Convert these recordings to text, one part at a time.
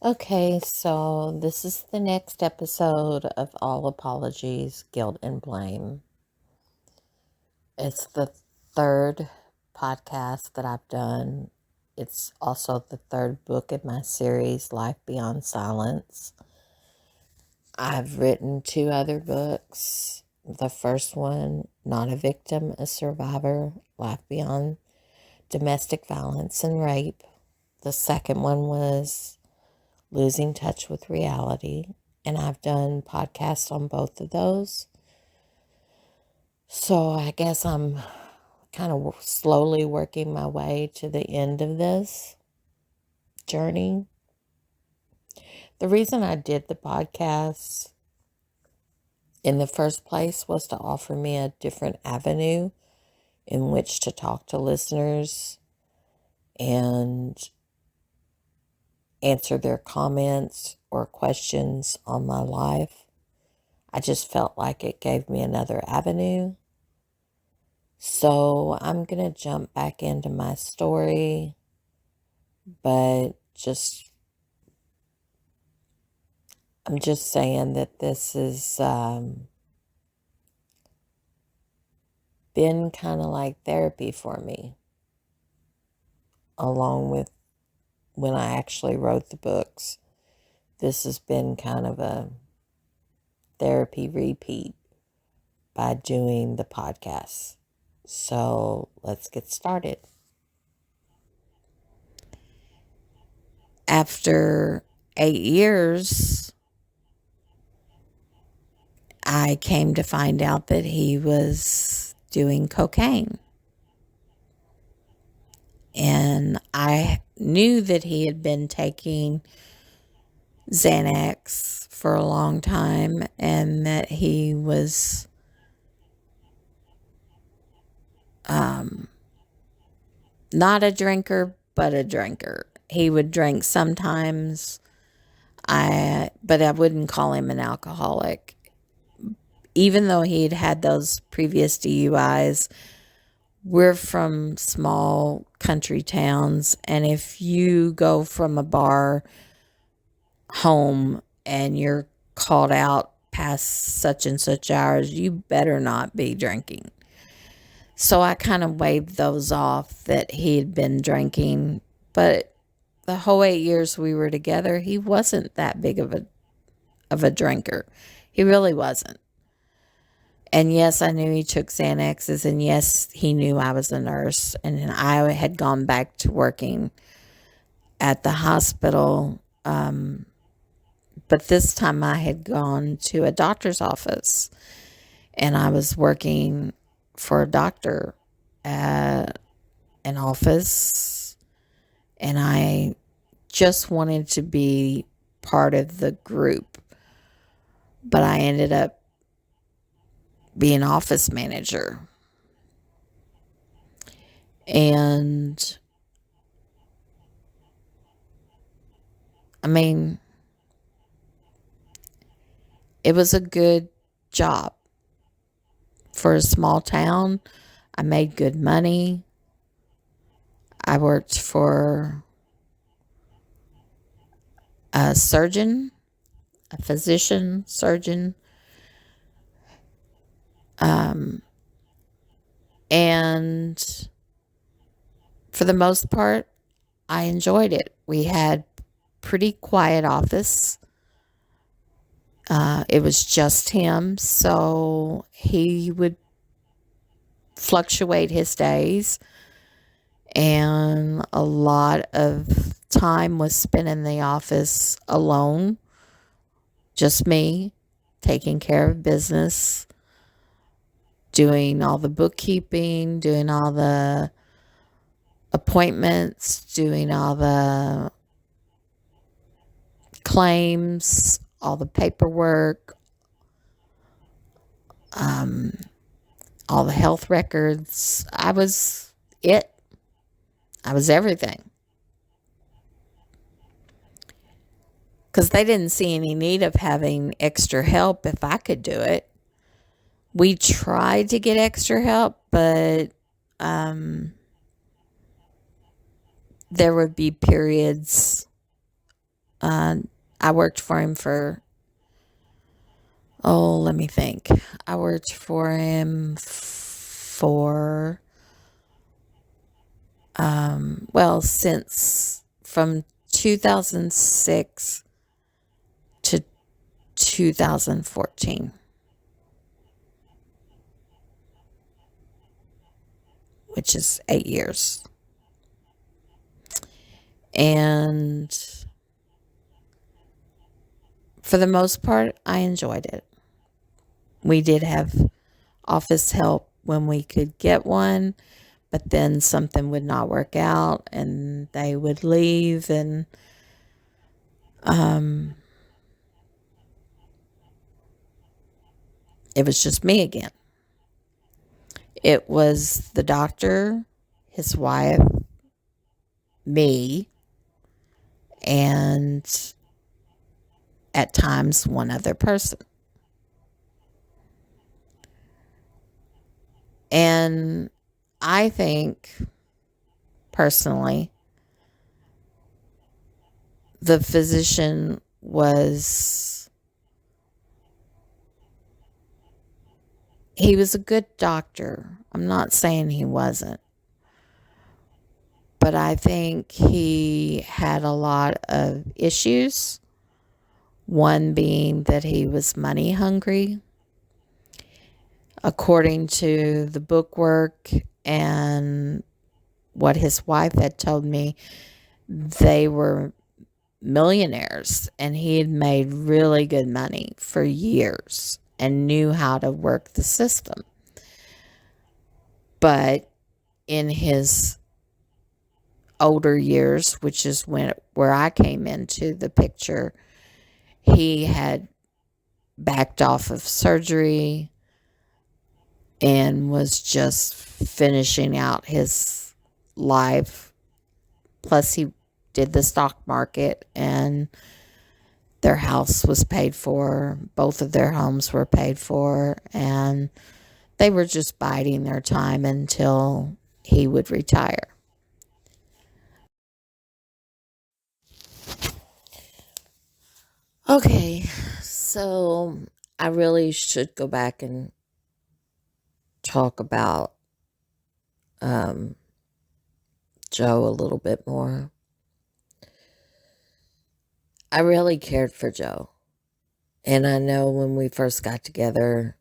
Okay, so this is the next episode of All Apologies, Guilt, and Blame. It's the third podcast that I've done. It's also the third book in my series, Life Beyond Silence. I've written two other books. The first one, Not a Victim, a Survivor, Life Beyond Domestic Violence and Rape. The second one was Losing Touch with Reality, and I've done podcasts on both of those. So I guess I'm kind of slowly working my way to the end of this journey. The reason I did the podcast in the first place was to offer me a different avenue in which to talk to listeners and answer their comments or questions on my life. I just felt like it gave me another avenue. So I'm going to jump back into my story, but I'm just saying that this has been kind of like therapy for me, along with when I actually wrote the books. This has been kind of a therapy repeat by doing the podcast. So let's get started. After 8 years, I came to find out that he was doing cocaine. And I knew that he had been taking Xanax for a long time and that he was not a drinker, but a drinker. He would drink sometimes, but I wouldn't call him an alcoholic. Even though he'd had those previous DUIs, we're from small country towns, and if you go from a bar home and you're called out past such and such hours, you better not be drinking. So I kind of waved those off that he had been drinking, but the whole 8 years we were together, he wasn't that big of a drinker. He really wasn't. And yes, I knew he took Xanaxes, and yes, he knew I was a nurse, and I had gone back to working at the hospital. But this time I had gone to a doctor's office, and I was working for a doctor at an office, and I just wanted to be part of the group, but I ended up being office manager. And I mean, it was a good job for a small town. I made good money. I worked for a surgeon, a physician, surgeon. And for the most part, I enjoyed it. We had pretty quiet office. It was just him, so he would fluctuate his days, and a lot of time was spent in the office alone, just me, taking care of business, doing all the bookkeeping, doing all the appointments, doing all the claims, all the paperwork, all the health records. I was it. I was everything. Because they didn't see any need of having extra help if I could do it. We tried to get extra help, but there would be periods I worked for him for, oh, let me think. I worked for him for, well, since from 2006 to 2014, which is 8 years. And for the most part, I enjoyed it. We did have office help when we could get one, but then something would not work out and they would leave, and it was just me again. It was the doctor, his wife, me, and at times one other person. And I think, personally, the physician he was a good doctor. I'm not saying he wasn't. But I think he had a lot of issues. One being that he was money hungry. According to the bookwork and what his wife had told me, they were millionaires and he had made really good money for years and knew how to work the system. But in his older years, which is where I came into the picture, he had backed off of surgery and was just finishing out his life. Plus, he did the stock market, and their house was paid for. Both of their homes were paid for, and they were just biding their time until he would retire. Okay, so I really should go back and talk about um, Joe a little bit more. I really cared for Joe. And I know when we first got together,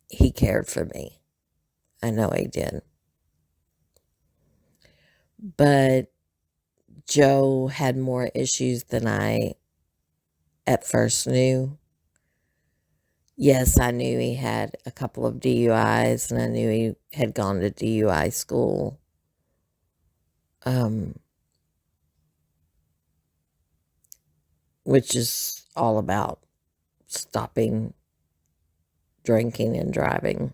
he cared for me. I know he did. But Joe had more issues than I at first knew. Yes, I knew he had a couple of DUIs and I knew he had gone to DUI school. Which is all about stopping drinking and driving.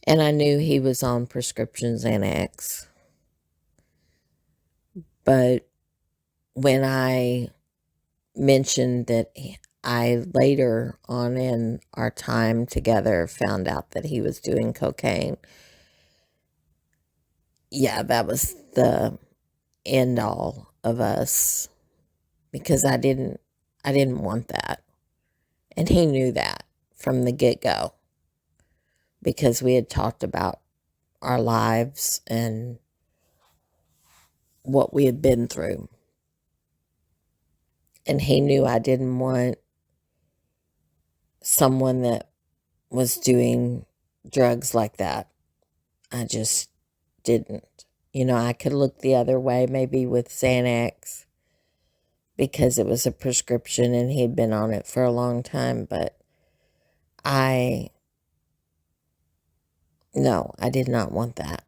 And I knew he was on prescription Xanax. But when I mentioned that I later on in our time together found out that he was doing cocaine, yeah, that was the end all of us, because I didn't want that. And he knew that from the get-go, because we had talked about our lives and what we had been through. And he knew I didn't want someone that was doing drugs like that. I just didn't. You know, I could look the other way maybe with Xanax because it was a prescription and he'd been on it for a long time, but no, I did not want that.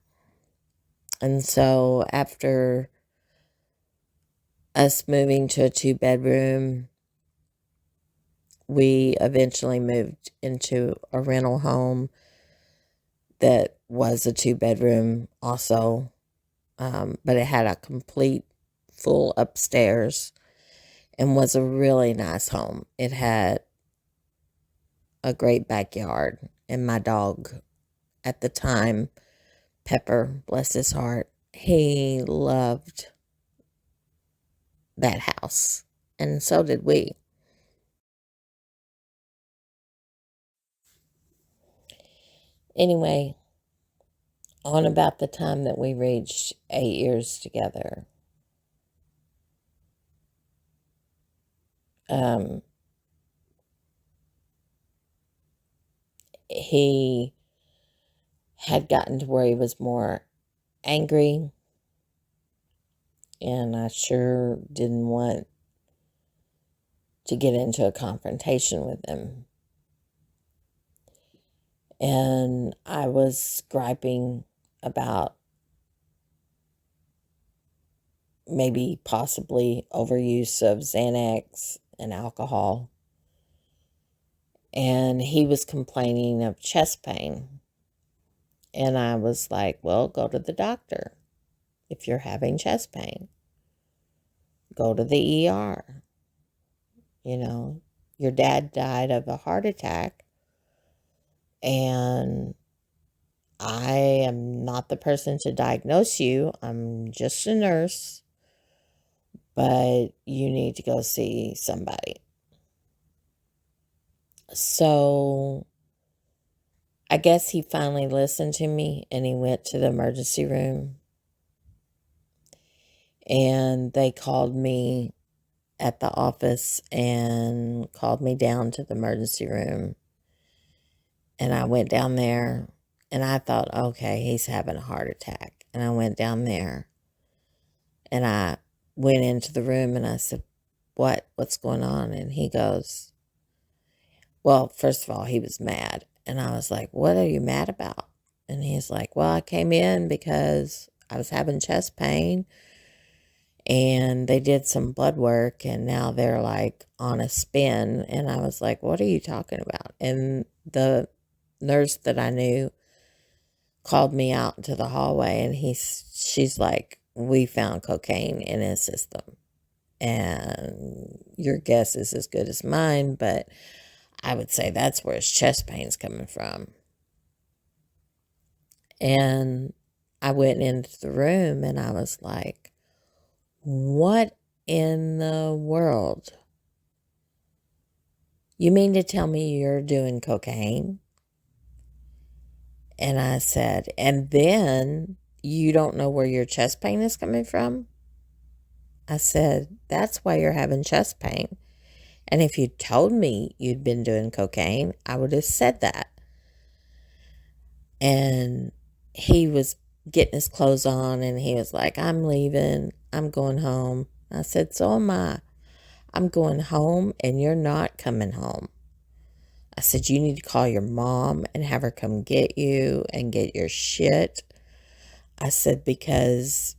And so after us moving to a 2-bedroom, we eventually moved into a rental home that was a 2-bedroom also, but it had a complete full upstairs and was a really nice home. It had a great backyard, and my dog at the time, Pepper, bless his heart, he loved that house. And so did we. Anyway, on about the time that we reached 8 years together, um, he had gotten to where he was more angry, and I sure didn't want to get into a confrontation with him. And I was griping about maybe possibly overuse of Xanax and alcohol. And he was complaining of chest pain. And I was like, well, go to the doctor if you're having chest pain. Go to the ER. You know, your dad died of a heart attack, and I am not the person to diagnose you. I'm just a nurse, but you need to go see somebody. So I guess he finally listened to me and he went to the emergency room, and they called me at the office and called me down to the emergency room. And I went down there and I thought, okay, he's having a heart attack. And I went down there and I went into the room and I said, what's going on? And he goes, well, first of all, he was mad. And I was like, what are you mad about? And he's like, well, I came in because I was having chest pain and they did some blood work and now they're like on a spin. And I was like, what are you talking about? And the nurse that I knew called me out into the hallway and she's like, we found cocaine in his system. And your guess is as good as mine, but I would say that's where his chest pain's coming from. And I went into the room and I was like, what in the world? You mean to tell me you're doing cocaine? And I said, and then you don't know where your chest pain is coming from? I said, that's why you're having chest pain. And if you told me you'd been doing cocaine, I would have said that. And he was getting his clothes on and he was like, I'm leaving. I'm going home. I said, so am I. I'm going home and you're not coming home. I said, you need to call your mom and have her come get you and get your shit. I said, because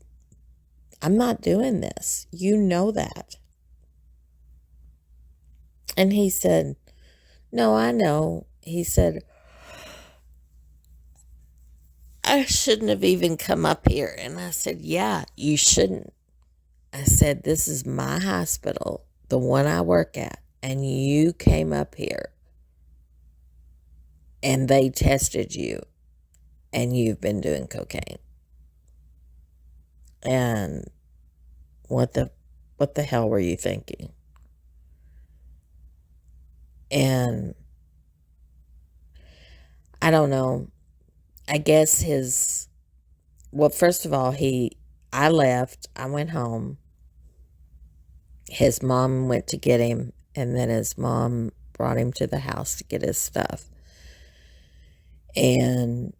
I'm not doing this. You know that. And he said, no, I know. He said, I shouldn't have even come up here. And I said, yeah, you shouldn't. I said, this is my hospital, the one I work at, and you came up here and they tested you and you've been doing cocaine. And what the hell were you thinking? And I don't know. I guess first of all, I left, I went home. His mom went to get him, and then his mom brought him to the house to get his stuff. And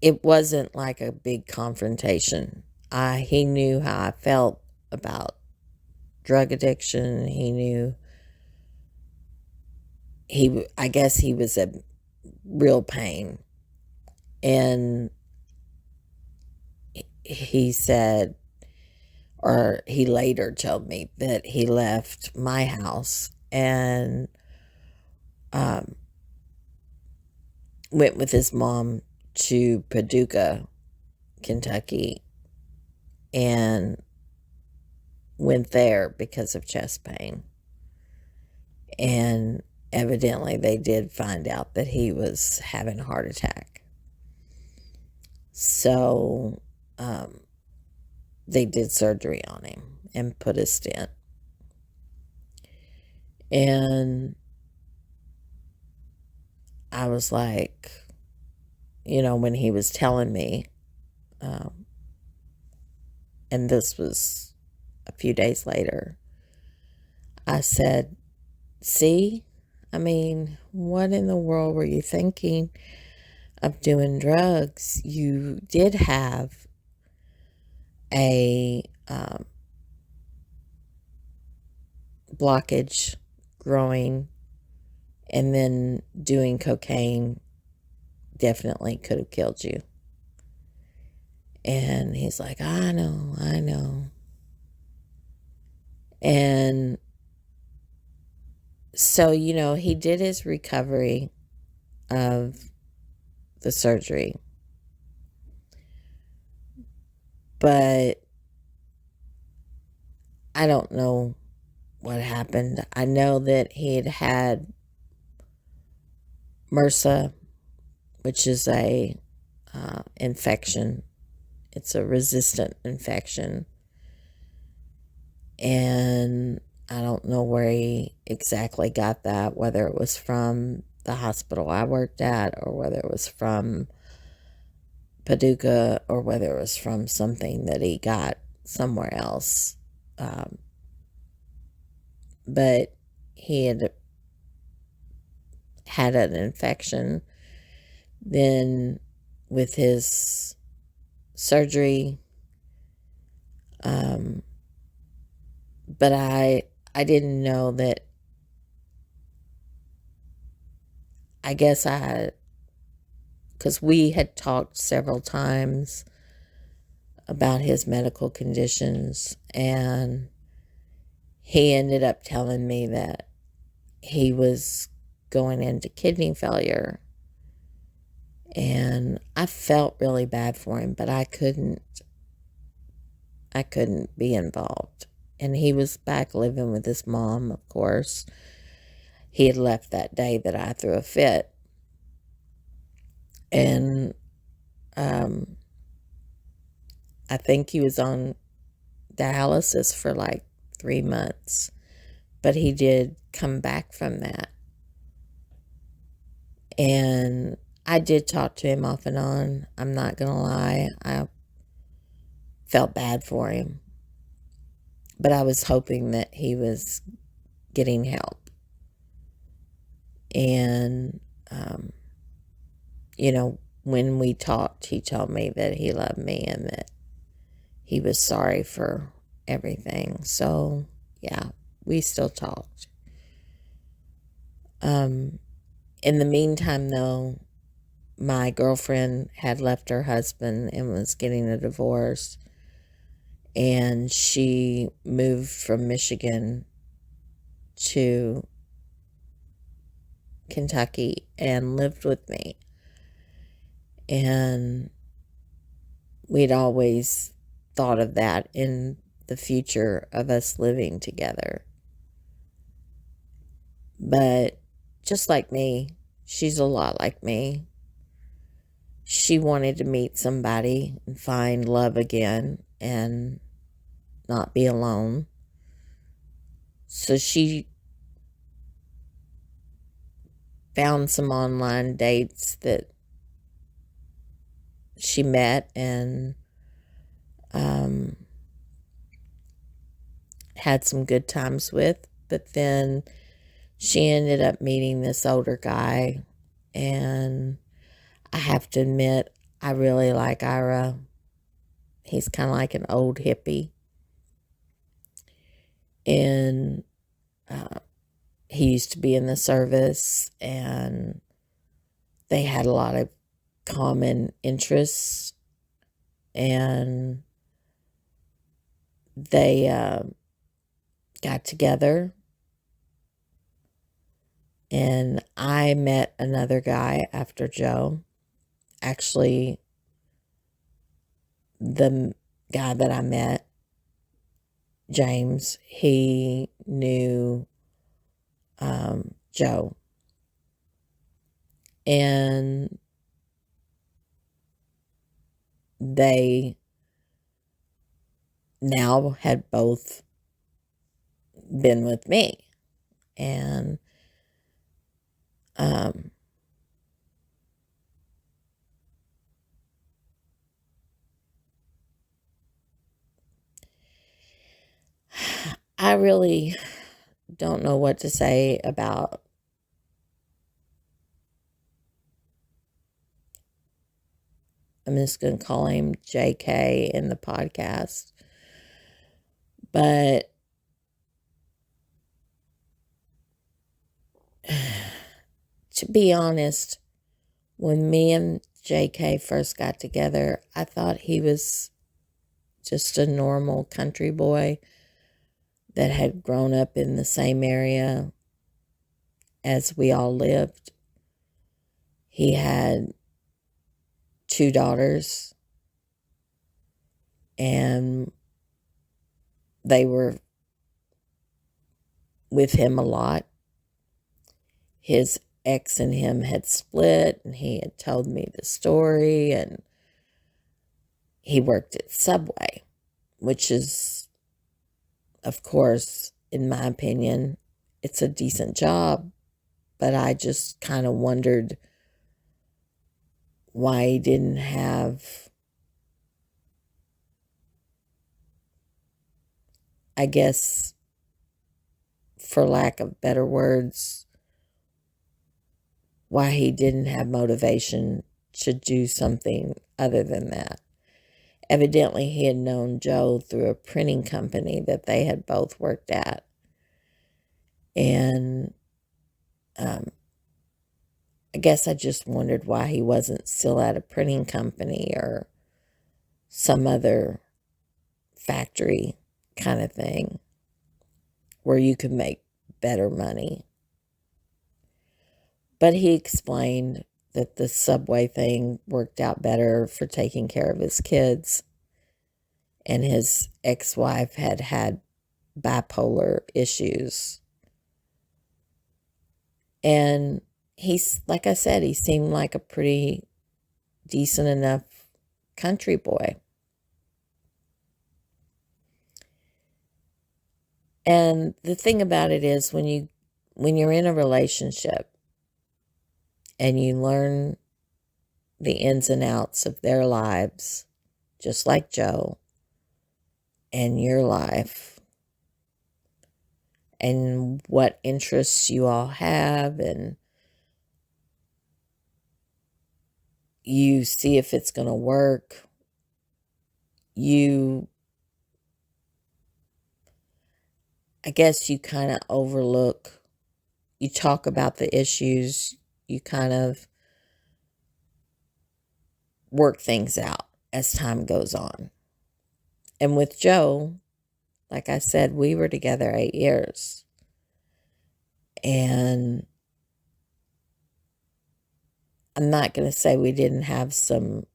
it wasn't like a big confrontation. He knew how I felt about drug addiction. He knew I guess he was a real pain. And he said, or he later told me that he left my house and went with his mom to Paducah, Kentucky, and went there because of chest pain. And evidently they did find out that he was having a heart attack. So they did surgery on him. and put a stent. And I was like, when he was telling me, and this was a few days later, I said, see, what in the world were you thinking of doing drugs? You did have a blockage growing, and then doing cocaine definitely could have killed you. And he's like, I know. And so, he did his recovery of the surgery. But I don't know what happened. I know that he had MRSA, which is a infection. It's a resistant infection. And I don't know where he exactly got that, whether it was from the hospital I worked at, or whether it was from Paducah, or whether it was from something that he got somewhere else. But he had an infection. Then with his surgery, but I didn't know that. I guess because we had talked several times about his medical conditions, and he ended up telling me that he was going into kidney failure. And I felt really bad for him, but I couldn't be involved. And he was back living with his mom, of course. He had left that day that I threw a fit. And I think he was on dialysis for like 3 months. But he did come back from that. And I did talk to him off and on. I'm not going to lie. I felt bad for him. But I was hoping that he was getting help. And, when we talked, he told me that he loved me and that he was sorry for everything. So, yeah, we still talked. In the meantime, though, my girlfriend had left her husband and was getting a divorce. And she moved from Michigan to Kentucky and lived with me. And we'd always thought of that in the future of us living together. But just like me, she's a lot like me. She wanted to meet somebody and find love again and not be alone. So she found some online dates that she met and had some good times with. But then she ended up meeting this older guy. And I have to admit, I really like Ira. He's kind of like an old hippie. And he used to be in the service, and they had a lot of common interests. And they got together. And I met another guy after Joe. Actually, the guy that I met, James, he knew Joe. And they now had both been with me. And I really don't know what to say about I'm just going to call him JK in the podcast. But to be honest, when me and JK first got together, I thought he was just a normal country boy that had grown up in the same area as we all lived. He had 2 daughters, and they were with him a lot. His ex and him had split, and he had told me the story, and he worked at Subway, which is, of course, in my opinion, it's a decent job, but I just kind of wondered why he didn't have, I guess, for lack of better words, why he didn't have motivation to do something other than that. Evidently, he had known Joe through a printing company that they had both worked at. And I guess I just wondered why he wasn't still at a printing company or some other factory kind of thing where you could make better money. But he explained that the Subway thing worked out better for taking care of his kids. And his ex-wife had had bipolar issues. And he's, like I said, he seemed like a pretty decent enough country boy. And the thing about it is when you're in a relationship and you learn the ins and outs of their lives, just like Joe, and your life, and what interests you all have, and you see if it's going to work, I guess you kind of overlook, you talk about the issues, you kind of work things out as time goes on. And with Joe, like I said, we were together 8 years. And I'm not going to say we didn't have some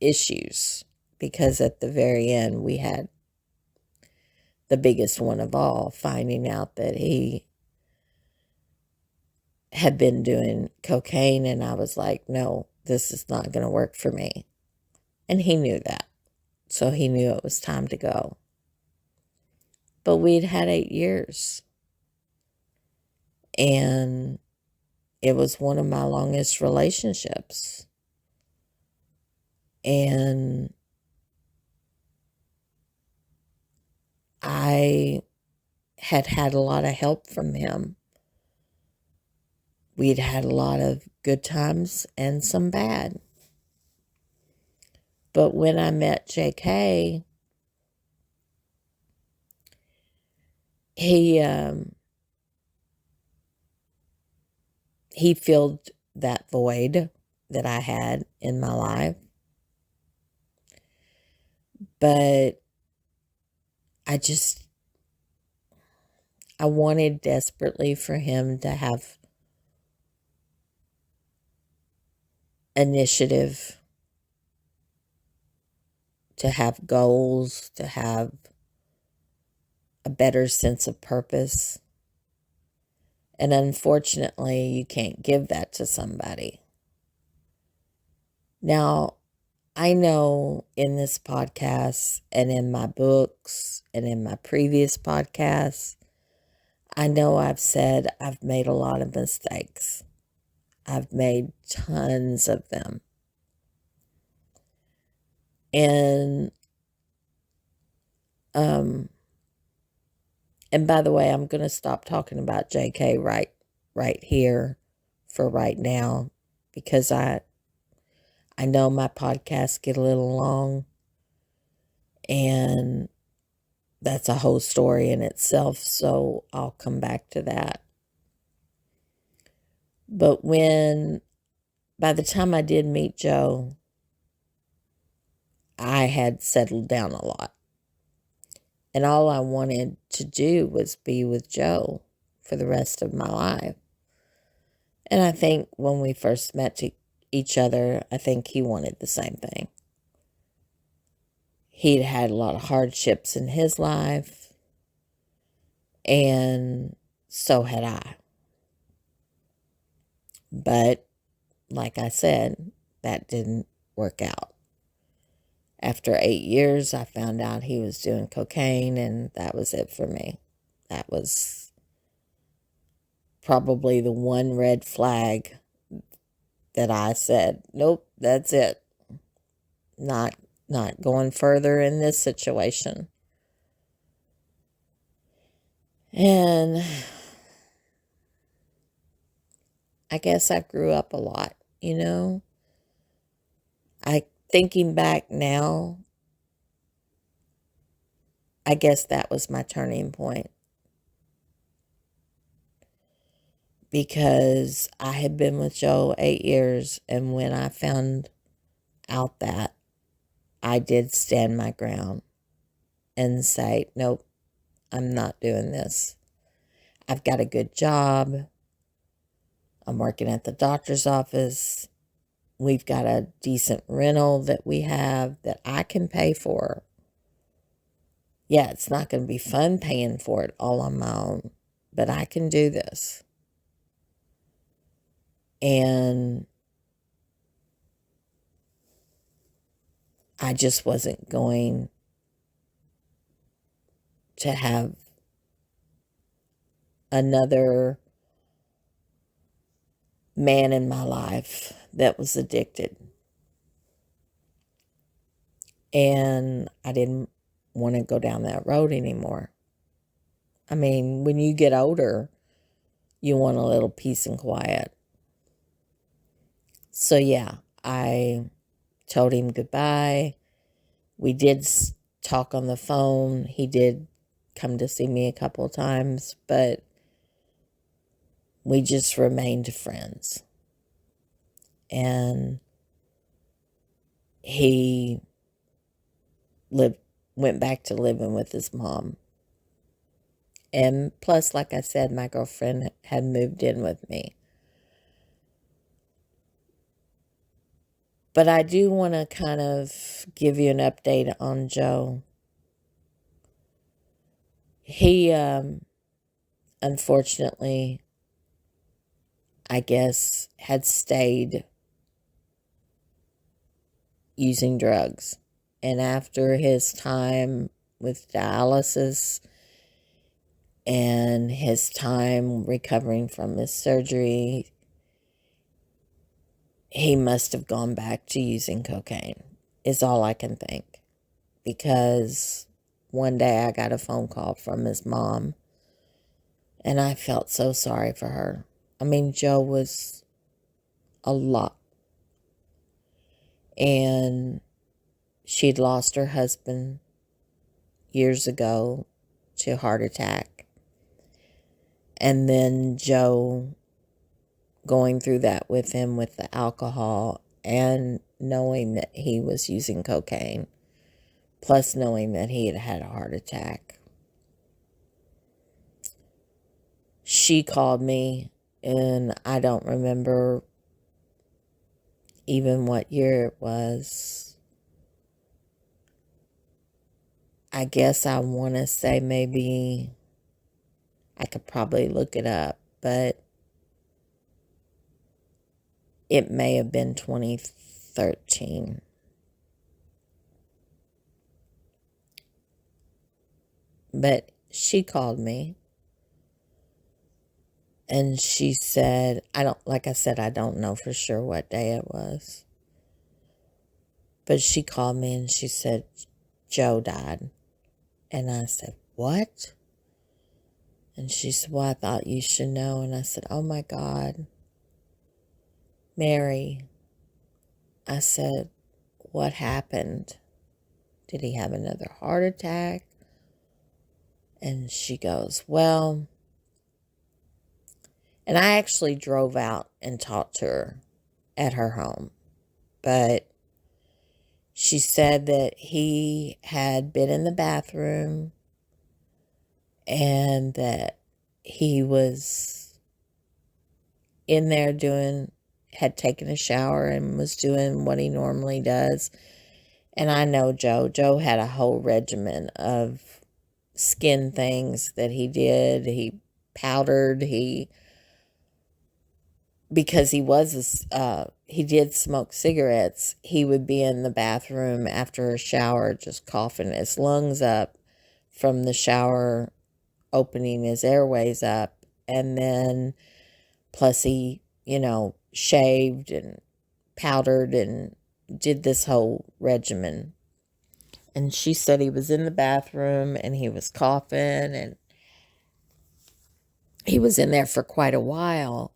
issues, because at the very end we had the biggest one of all, finding out that he had been doing cocaine, and I was like, no, this is not going to work for me. And he knew that. So he knew it was time to go. But we'd had 8 years. And it was one of my longest relationships. And I had had a lot of help from him. We'd had a lot of good times and some bad. But when I met JK, he filled that void that I had in my life. But I wanted desperately for him to have initiative, to have goals, to have a better sense of purpose. And unfortunately, you can't give that to somebody. Now, I know in this podcast and in my books and in my previous podcasts, I know I've said I've made a lot of mistakes. I've made tons of them. And um and by the way, I'm going to stop talking about JK right here for right now because I know my podcasts get a little long, and that's a whole story in itself, so I'll come back to that. But by the time I did meet Joe, I had settled down a lot. And all I wanted to do was be with Joe for the rest of my life. And I think when we first met each other, I think he wanted the same thing. He'd had a lot of hardships in his life, and so had I. But like I said, that didn't work out. After 8 years, I found out he was doing cocaine, and that was it for me. That was probably the one red flag that I said, nope, that's it. Not going further in this situation. And I guess I grew up a lot, you know. Thinking back now, I guess that was my turning point. Because I had been with Joe 8 years, and when I found out that, I did stand my ground and say, nope, I'm not doing this. I've got a good job. I'm working at the doctor's office. We've got a decent rental that we have that I can pay for. Yeah, it's not going to be fun paying for it all on my own, but I can do this. And I just wasn't going to have another man in my life that was addicted. And I didn't want to go down that road anymore. I mean, when you get older, you want a little peace and quiet. So yeah, I told him goodbye. We did talk on the phone. He did come to see me a couple of times, but we just remained friends. And he went back to living with his mom. And plus, like I said, my girlfriend had moved in with me. But I do want to kind of give you an update on Joe. He, unfortunately, I guess, had stayed using drugs. And after his time with dialysis and his time recovering from his surgery, he must have gone back to using cocaine, is all I can think. Because one day I got a phone call from his mom, and I felt so sorry for her. I mean, Joe was a lot. And she'd lost her husband years ago to a heart attack. And then Joe going through that with him with the alcohol and knowing that he was using cocaine, plus knowing that he had had a heart attack. She called me, and I don't remember even what year it was. I guess I want to say maybe, I could probably look it up, but it may have been 2013. But she called me and she said, like I said, I don't know for sure what day it was. But she called me and she said, Joe died. And I said, what? And she said, well, I thought you should know. And I said, oh my God, Mary. I said, what happened? Did he have another heart attack? And she goes, well, and I actually drove out and talked to her at her home. But she said that he had been in the bathroom and that he was in there had taken a shower and was doing what he normally does. And I know Joe. Joe had a whole regimen of skin things that he did. He powdered. Because he did smoke cigarettes, he would be in the bathroom after a shower just coughing his lungs up from the shower, opening his airways up. And then plus he, shaved and powdered and did this whole regimen. And she said he was in the bathroom and he was coughing and he was in there for quite a while.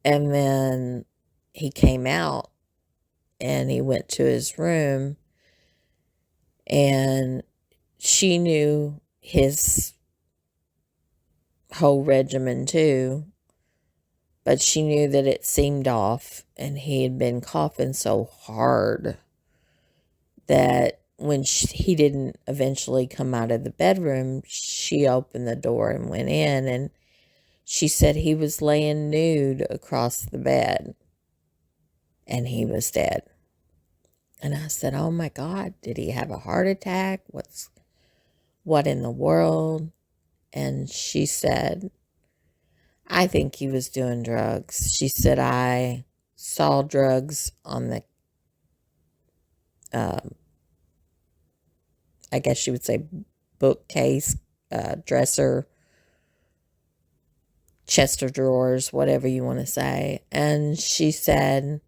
And then he came out and he went to his room and she knew his whole regimen too, but she knew that it seemed off and he had been coughing so hard that when he didn't eventually come out of the bedroom, she opened the door and went in, and she said he was laying nude across the bed and he was dead. And I said, oh my God, did he have a heart attack? What in the world? And she said, I think he was doing drugs. She said, I saw drugs on the, I guess she would say bookcase, dresser, chest of drawers, whatever you want to say. And she said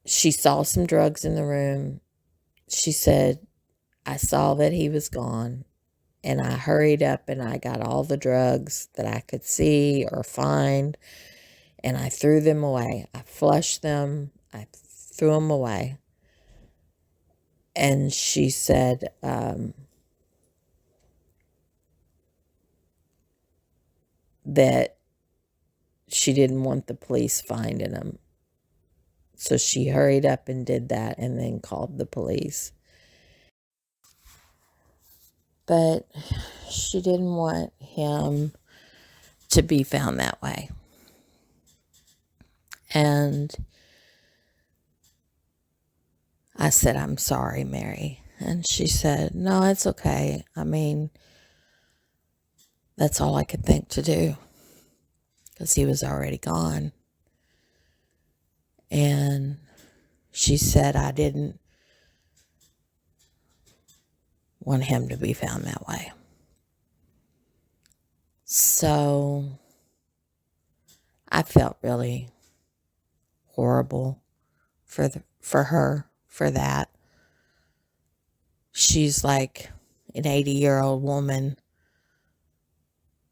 she saw some drugs in the room. She said, I saw that he was gone. And I hurried up and I got all the drugs that I could see or find. And I threw them away. I flushed them. I threw them away. And she said, that she didn't want the police finding him. So she hurried up and did that and then called the police. But she didn't want him to be found that way. And I said, I'm sorry, Mary. And she said, no, it's okay. I mean, that's all I could think to do because he was already gone. And she said, I didn't want him to be found that way. So I felt really horrible for her for that. She's like an 80-year-old woman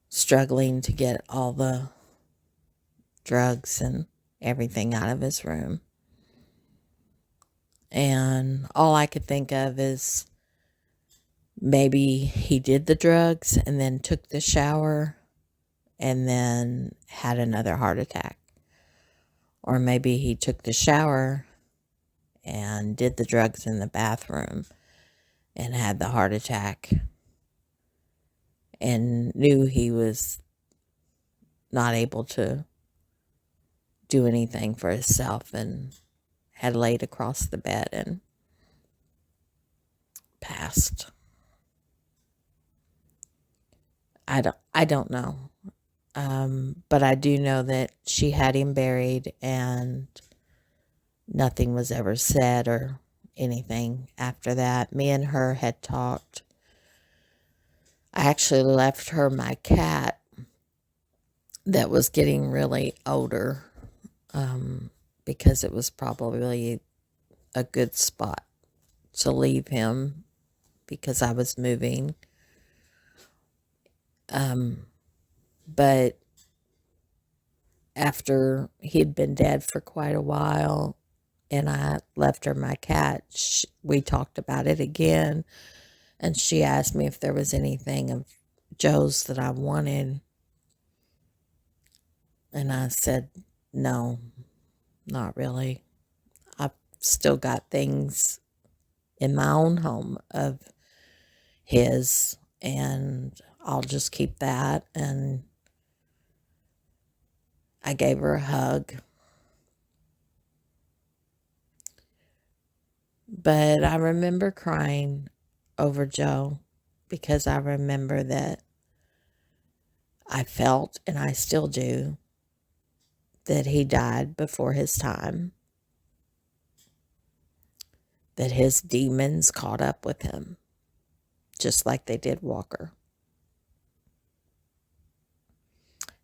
struggling to get all the drugs and everything out of his room. And all I could think of is maybe he did the drugs and then took the shower and then had another heart attack. Or maybe he took the shower and did the drugs in the bathroom and had the heart attack and knew he was not able to do anything for himself and had laid across the bed and passed. I don't know. But I do know that she had him buried and nothing was ever said or anything after that. Me and her had talked I actually left her my cat that was getting really older, because it was probably a good spot to leave him because I was moving. But after he'd been dead for quite a while and I left her my cat, we talked about it again. And she asked me if there was anything of Joe's that I wanted. And I said, no, not really. I've still got things in my own home of his, and I'll just keep that. And I gave her a hug. But I remember crying over Joe because I remember that I felt, and I still do, that he died before his time, that his demons caught up with him, just like they did Walker.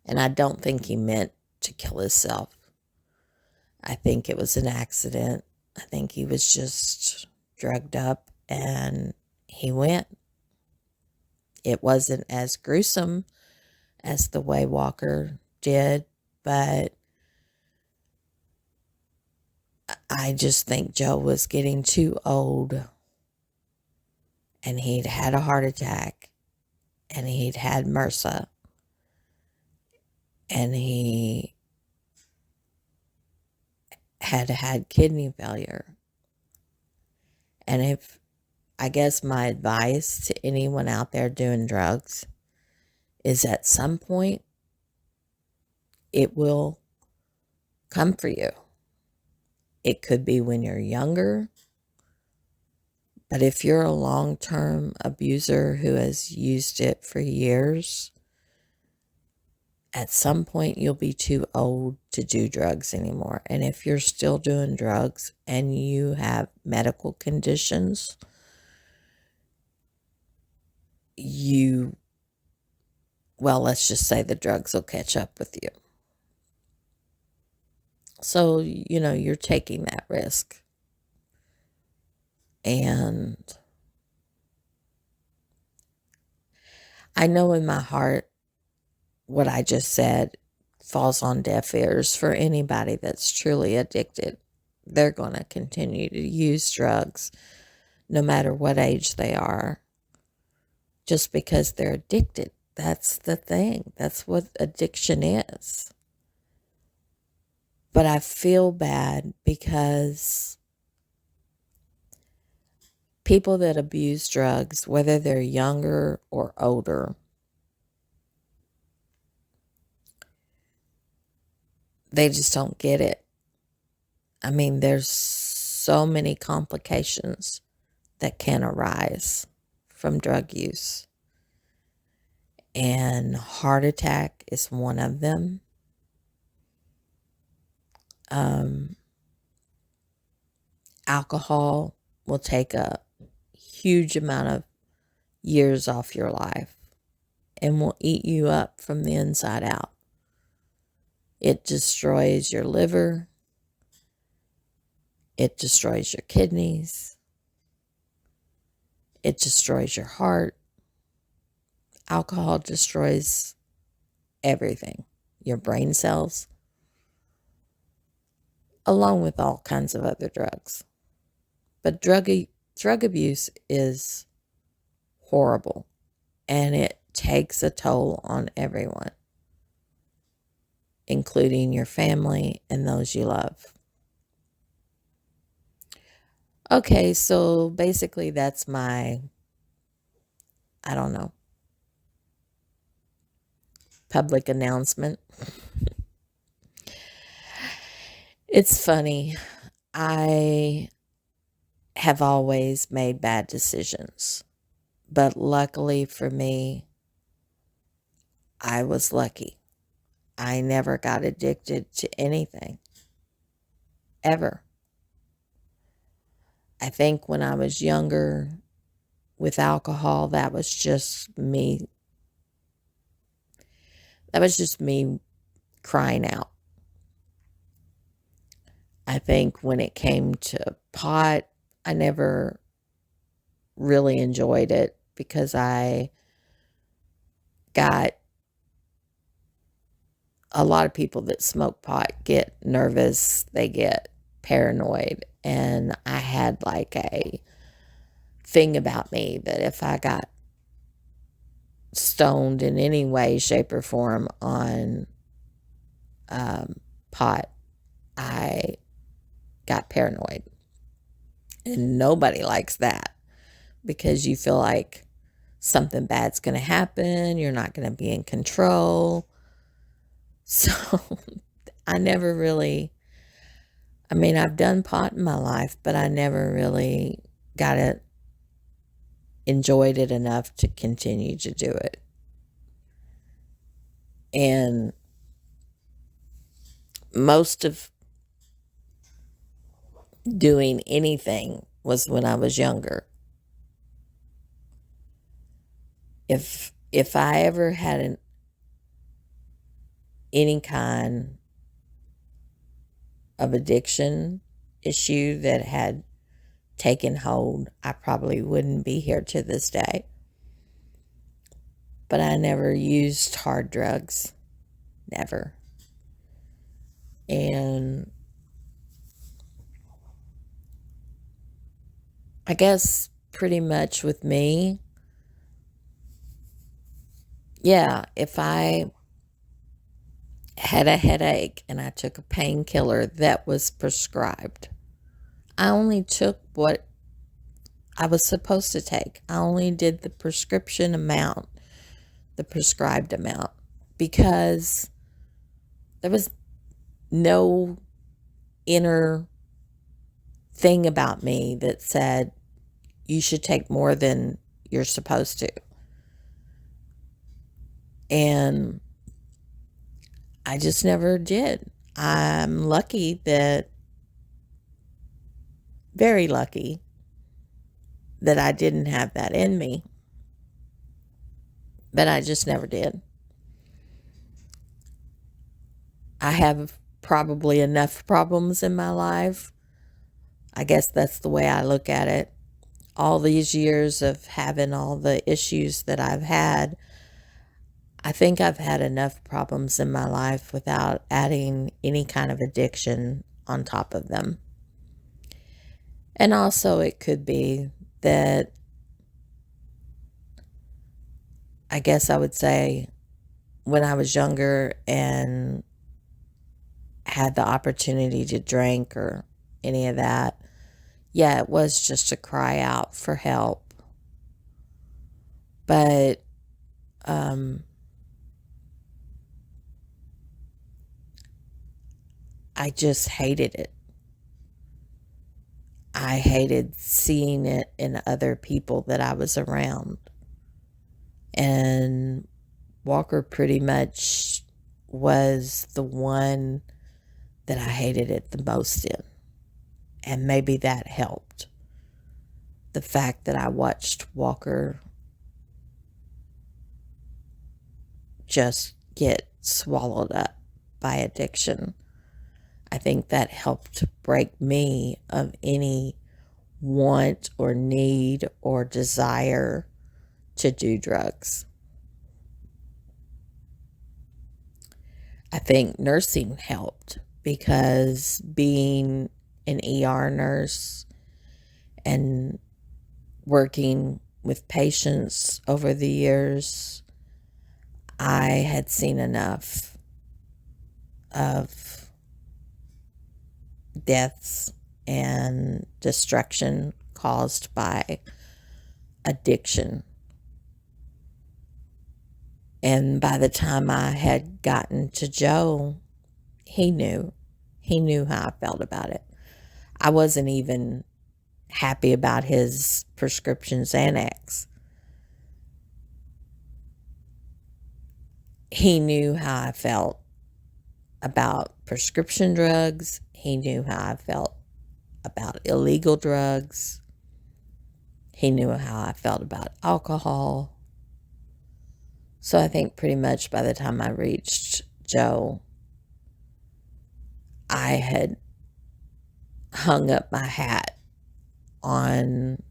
And I don't think he meant to kill himself. I think it was an accident. I think he was just drugged up and he went. It wasn't as gruesome as the way Walker did, but I just think Joe was getting too old, and he'd had a heart attack, and he'd had MRSA, and he had kidney failure. And if, I guess my advice to anyone out there doing drugs is at some point it will come for you. It could be when you're younger, but if you're a long-term abuser who has used it for years, at some point you'll be too old to do drugs anymore. And if you're still doing drugs and you have medical conditions, let's just say the drugs will catch up with you. So, you're taking that risk. And I know in my heart what I just said falls on deaf ears for anybody that's truly addicted. They're going to continue to use drugs no matter what age they are, just because they're addicted. That's the thing. That's what addiction is. But I feel bad because people that abuse drugs, whether they're younger or older, they just don't get it. I mean, there's so many complications that can arise from drug use. And heart attack is one of them. Alcohol will take a huge amount of years off your life and will eat you up from the inside out. It destroys your liver. It destroys your kidneys. It destroys your heart. Alcohol destroys everything, your brain cells, along with all kinds of other drugs. But drug abuse is horrible, and it takes a toll on everyone, including your family and those you love. Okay, so basically that's my, I don't know, public announcement. It's funny. I have always made bad decisions, but luckily for me, I was lucky. I never got addicted to anything, ever. I think when I was younger, with alcohol, that was just me. That was just me crying out. I think when it came to pot, I never really enjoyed it because I got a lot of people that smoke pot get nervous, they get paranoid, and I had like a thing about me that if I got stoned in any way, shape, or form on pot, I got paranoid. And nobody likes that because you feel like something bad's going to happen, you're not going to be in control. So I never really, I mean, I've done pot in my life, but I never really got it, enjoyed it enough to continue to do it. And most of doing anything was when I was younger. If I ever had any kind of addiction issue that had taken hold, I probably wouldn't be here to this day. But I never used hard drugs. Never. And I guess pretty much with me, yeah, if I had a headache and I took a painkiller that was prescribed, I only took what I was supposed to take. I only did the prescription amount, the prescribed amount, because there was no inner thing about me that said you should take more than you're supposed to. And I just never did. I'm lucky that, very lucky, that I didn't have that in me. But I just never did. I have probably enough problems in my life. I guess that's the way I look at it. All these years of having all the issues that I've had, I think I've had enough problems in my life without adding any kind of addiction on top of them. And also, it could be that, I guess I would say, when I was younger and had the opportunity to drink or any of that, yeah, it was just to cry out for help. But I just hated it. I hated seeing it in other people that I was around. And Walker pretty much was the one that I hated it the most in. And maybe that helped. The fact that I watched Walker just get swallowed up by addiction, I think that helped break me of any want or need or desire to do drugs. I think nursing helped because being an ER nurse and working with patients over the years, I had seen enough of deaths and destruction caused by addiction. And by the time I had gotten to Joe, he knew. He knew how I felt about it. I wasn't even happy about his prescription Xanax. He knew how I felt about prescription drugs. He knew how I felt about illegal drugs. He knew how I felt about alcohol. So I think pretty much by the time I reached Joe, I had hung up my hat on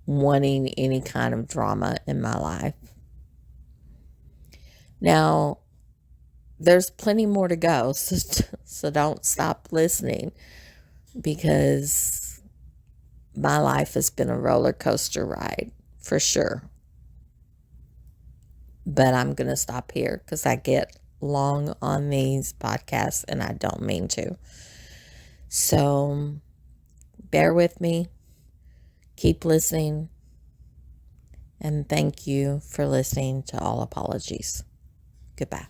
wanting any kind of drama in my life. Now, there's plenty more to go, so don't stop listening, because my life has been a roller coaster ride for sure. But I'm going to stop here because I get long on these podcasts and I don't mean to. So bear with me. Keep listening. And thank you for listening to All Apologies. Goodbye.